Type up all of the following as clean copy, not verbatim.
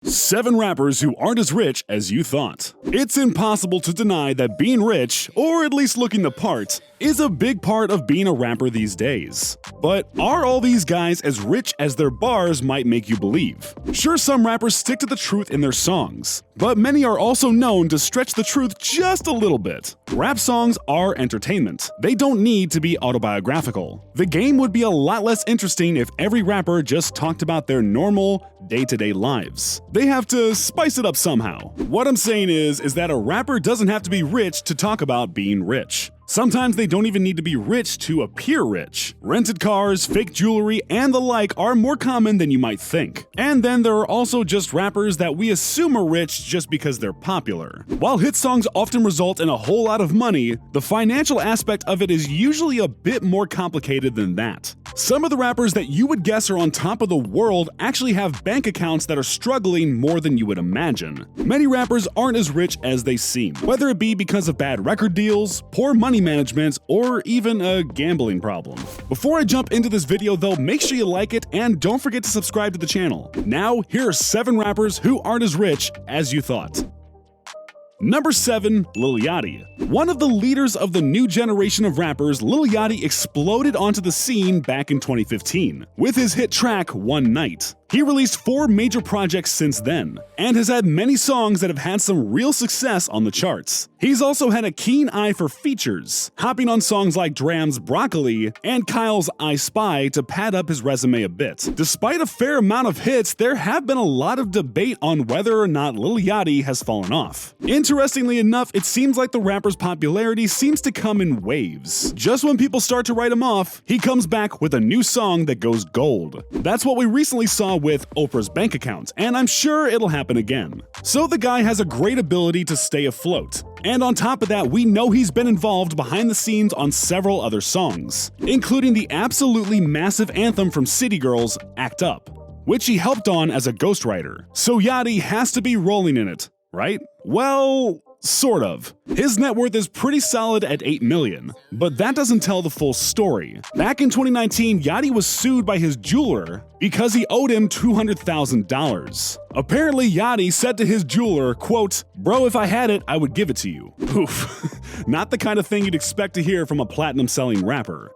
7 rappers who aren't as rich as you thought. It's impossible to deny that being rich, or at least looking the part, is a big part of being a rapper these days. But are all these guys as rich as their bars might make you believe? Sure, some rappers stick to the truth in their songs, but many are also known to stretch the truth just a little bit. Rap songs are entertainment. They don't need to be autobiographical. The game would be a lot less interesting if every rapper just talked about their normal, day-to-day lives. They have to spice it up somehow. What I'm saying is that a rapper doesn't have to be rich to talk about being rich. Sometimes they don't even need to be rich to appear rich. Rented cars, fake jewelry, and the like are more common than you might think. And then there are also just rappers that we assume are rich just because they're popular. While hit songs often result in a whole lot of money, the financial aspect of it is usually a bit more complicated than that. Some of the rappers that you would guess are on top of the world actually have bank accounts that are struggling more than you would imagine. Many rappers aren't as rich as they seem, whether it be because of bad record deals, poor money management, or even a gambling problem. Before I jump into this video though, make sure you like it and don't forget to subscribe to the channel. Now, here are 7 rappers who aren't as rich as you thought. Number 7. Lil Yachty. One of the leaders of the new generation of rappers, Lil Yachty exploded onto the scene back in 2015 with his hit track One Night. He released 4 major projects since then, and has had many songs that have had some real success on the charts. He's also had a keen eye for features, hopping on songs like Dram's Broccoli and Kyle's I Spy to pad up his resume a bit. Despite a fair amount of hits, there have been a lot of debate on whether or not Lil Yachty has fallen off. Interestingly enough, it seems like the rapper's popularity seems to come in waves. Just when people start to write him off, he comes back with a new song that goes gold. That's what we recently saw with Oprah's bank account, and I'm sure it'll happen again. So the guy has a great ability to stay afloat. And on top of that, we know he's been involved behind the scenes on several other songs, including the absolutely massive anthem from City Girls, Act Up, which he helped on as a ghostwriter. So Yachty has to be rolling in it, right? Well, sort of. His net worth is pretty solid at $8 million, but that doesn't tell the full story. Back in 2019, Yachty was sued by his jeweler because he owed him $200,000. Apparently, Yachty said to his jeweler, quote, "Bro, if I had it, I would give it to you." Oof. Not the kind of thing you'd expect to hear from a platinum-selling rapper.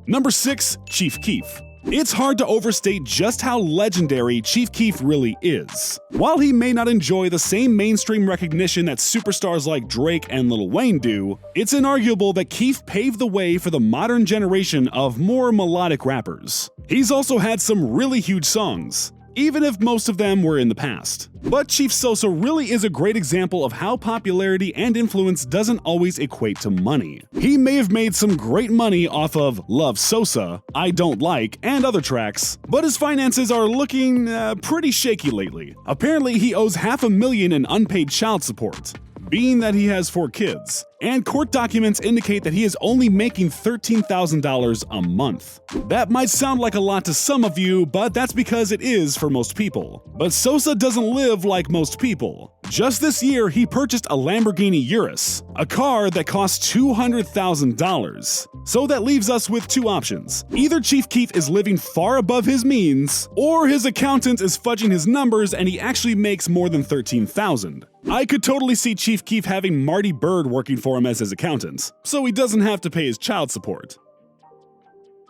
Number 6. Chief Keef. It's hard to overstate just how legendary Chief Keef really is. While he may not enjoy the same mainstream recognition that superstars like Drake and Lil Wayne do, it's inarguable that Keef paved the way for the modern generation of more melodic rappers. He's also had some really huge songs, even if most of them were in the past. But Chief Sosa really is a great example of how popularity and influence doesn't always equate to money. He may have made some great money off of Love Sosa, I Don't Like, and other tracks, but his finances are looking pretty shaky lately. Apparently, he owes $500,000 in unpaid child support, being that he has 4 kids. And court documents indicate that he is only making $13,000 a month. That might sound like a lot to some of you, but that's because it is for most people. But Sosa doesn't live like most people. Just this year, he purchased a Lamborghini Urus, a car that costs $200,000. So that leaves us with 2 options. Either Chief Keef is living far above his means, or his accountant is fudging his numbers and he actually makes more than $13,000. I could totally see Chief Keef having Marty Byrde working for him as his accountant, so he doesn't have to pay his child support.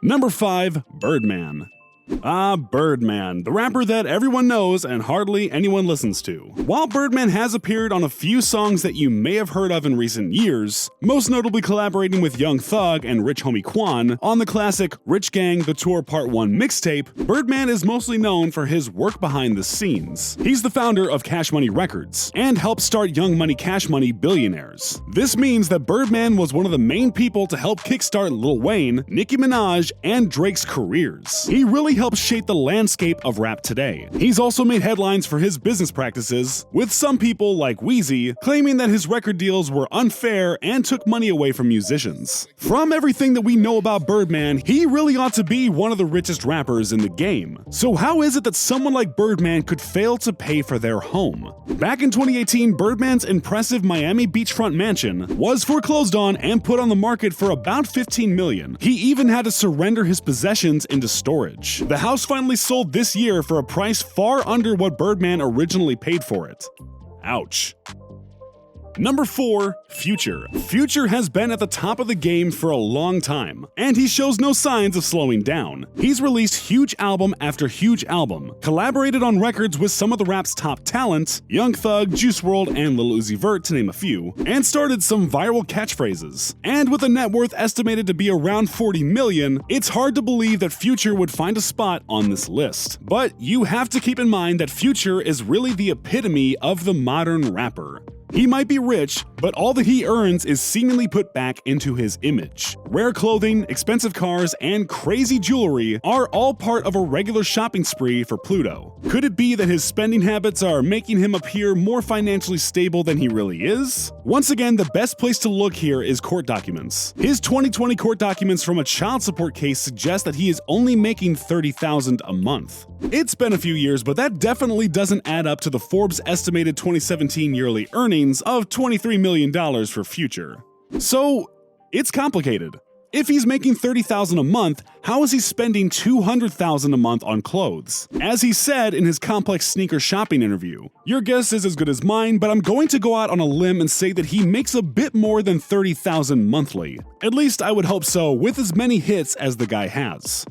Number 5. Birdman. Birdman, the rapper that everyone knows and hardly anyone listens to. While Birdman has appeared on a few songs that you may have heard of in recent years, most notably collaborating with Young Thug and Rich Homie Quan on the classic Rich Gang The Tour Part 1 mixtape, Birdman is mostly known for his work behind the scenes. He's the founder of Cash Money Records and helped start Young Money Cash Money Billionaires. This means that Birdman was one of the main people to help kickstart Lil Wayne, Nicki Minaj, and Drake's careers. He really helped shape the landscape of rap today. He's also made headlines for his business practices, with some people like Wheezy claiming that his record deals were unfair and took money away from musicians. From everything that we know about Birdman, he really ought to be one of the richest rappers in the game. So how is it that someone like Birdman could fail to pay for their home? Back in 2018, Birdman's impressive Miami beachfront mansion was foreclosed on and put on the market for about $15 million. He even had to surrender his possessions into storage. The house finally sold this year for a price far under what Birdman originally paid for it. Ouch. Number 4. Future. Future has been at the top of the game for a long time, and he shows no signs of slowing down. He's released huge album after huge album, collaborated on records with some of the rap's top talent, Young Thug, Juice WRLD, and Lil Uzi Vert to name a few, and started some viral catchphrases. And with a net worth estimated to be around 40 million, it's hard to believe that Future would find a spot on this list. But you have to keep in mind that Future is really the epitome of the modern rapper. He might be rich, but all that he earns is seemingly put back into his image. Rare clothing, expensive cars, and crazy jewelry are all part of a regular shopping spree for Pluto. Could it be that his spending habits are making him appear more financially stable than he really is? Once again, the best place to look here is court documents. His 2020 court documents from a child support case suggest that he is only making $30,000 a month. It's been a few years, but that definitely doesn't add up to the Forbes estimated 2017 yearly earnings of $23 million for Future. So, it's complicated. If he's making $30,000 a month, how is he spending $200,000 a month on clothes? As he said in his complex sneaker shopping interview, "Your guess is as good as mine, but I'm going to go out on a limb and say that he makes a bit more than $30,000 monthly. At least I would hope so, with as many hits as the guy has."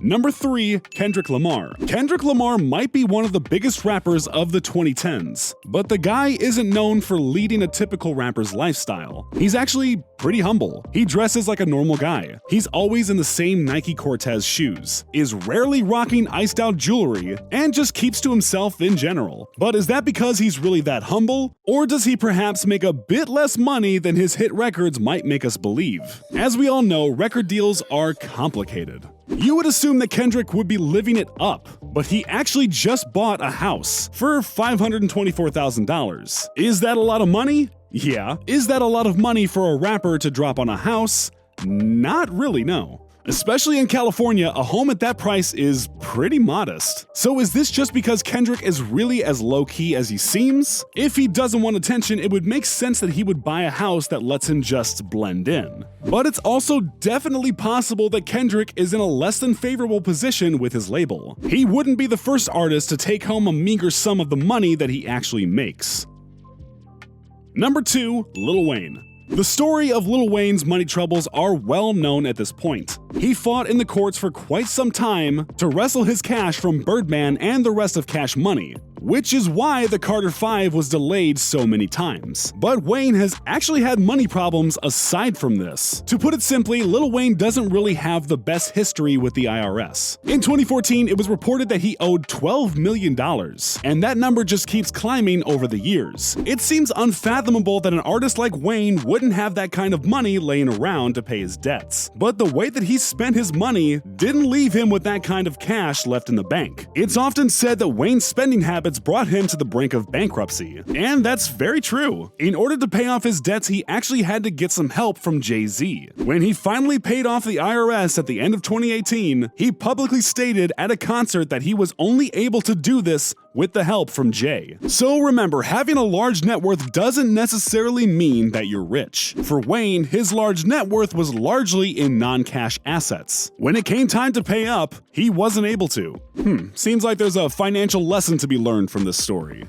Number 3. Kendrick Lamar. Kendrick Lamar might be one of the biggest rappers of the 2010s, but the guy isn't known for leading a typical rapper's lifestyle. He's actually pretty humble. He dresses like a normal guy. He's always in the same Nike Cortez shoes, is rarely rocking iced out jewelry, and just keeps to himself in general. But is that because he's really that humble? Or does he perhaps make a bit less money than his hit records might make us believe? As we all know, record deals are complicated. You would assume that Kendrick would be living it up, but he actually just bought a house for $524,000. Is that a lot of money? Yeah. Is that a lot of money for a rapper to drop on a house? Not really, no. Especially in California, a home at that price is pretty modest. So is this just because Kendrick is really as low-key as he seems? If he doesn't want attention, it would make sense that he would buy a house that lets him just blend in. But it's also definitely possible that Kendrick is in a less than favorable position with his label. He wouldn't be the first artist to take home a meager sum of the money that he actually makes. Number 2. Lil Wayne. The story of Lil Wayne's money troubles are well known at this point. He fought in the courts for quite some time to wrestle his cash from Birdman and the rest of Cash Money, which is why the Carter 5 was delayed so many times. But Wayne has actually had money problems aside from this. To put it simply, Lil Wayne doesn't really have the best history with the IRS. In 2014, it was reported that he owed $12 million, and that number just keeps climbing over the years. It seems unfathomable that an artist like Wayne wouldn't have that kind of money laying around to pay his debts. But the way that he spent his money didn't leave him with that kind of cash left in the bank. It's often said that Wayne's spending habits brought him to the brink of bankruptcy. And that's very true. In order to pay off his debts, he actually had to get some help from Jay-Z. When he finally paid off the IRS at the end of 2018, he publicly stated at a concert that he was only able to do this with the help from Jay. So remember, having a large net worth doesn't necessarily mean that you're rich. For Wayne, his large net worth was largely in non-cash assets. When it came time to pay up, he wasn't able to. Seems like there's a financial lesson to be learned from this story.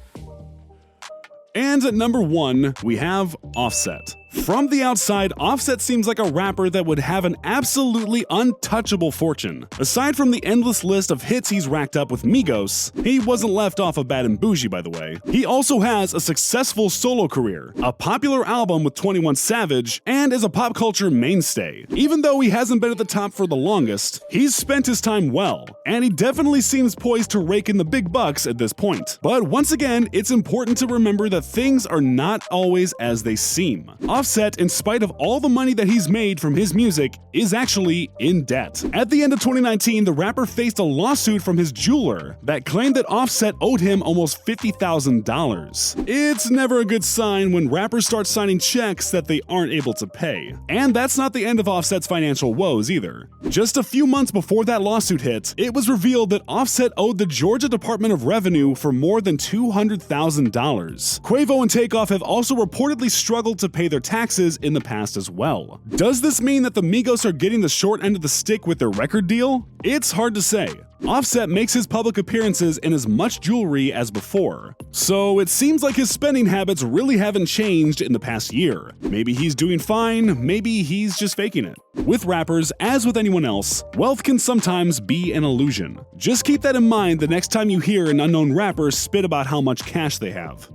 And at number 1, we have Offset. From the outside, Offset seems like a rapper that would have an absolutely untouchable fortune. Aside from the endless list of hits he's racked up with Migos, he wasn't left off of Bad and Bougie, by the way. He also has a successful solo career, a popular album with 21 Savage, and is a pop culture mainstay. Even though he hasn't been at the top for the longest, he's spent his time well, and he definitely seems poised to rake in the big bucks at this point. But once again, it's important to remember that things are not always as they seem. Offset, in spite of all the money that he's made from his music, is actually in debt. At the end of 2019, the rapper faced a lawsuit from his jeweler that claimed that Offset owed him almost $50,000. It's never a good sign when rappers start signing checks that they aren't able to pay. And that's not the end of Offset's financial woes either. Just a few months before that lawsuit hit, it was revealed that Offset owed the Georgia Department of Revenue for more than $200,000. Quavo and Takeoff have also reportedly struggled to pay their taxes in the past as well. Does this mean that the Migos are getting the short end of the stick with their record deal? It's hard to say. Offset makes his public appearances in as much jewelry as before, so it seems like his spending habits really haven't changed in the past year. Maybe he's doing fine, maybe he's just faking it. With rappers, as with anyone else, wealth can sometimes be an illusion. Just keep that in mind the next time you hear an unknown rapper spit about how much cash they have.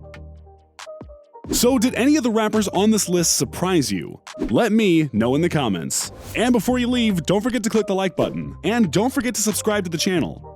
So did any of the rappers on this list surprise you? Let me know in the comments. And before you leave, don't forget to click the like button, and don't forget to subscribe to the channel.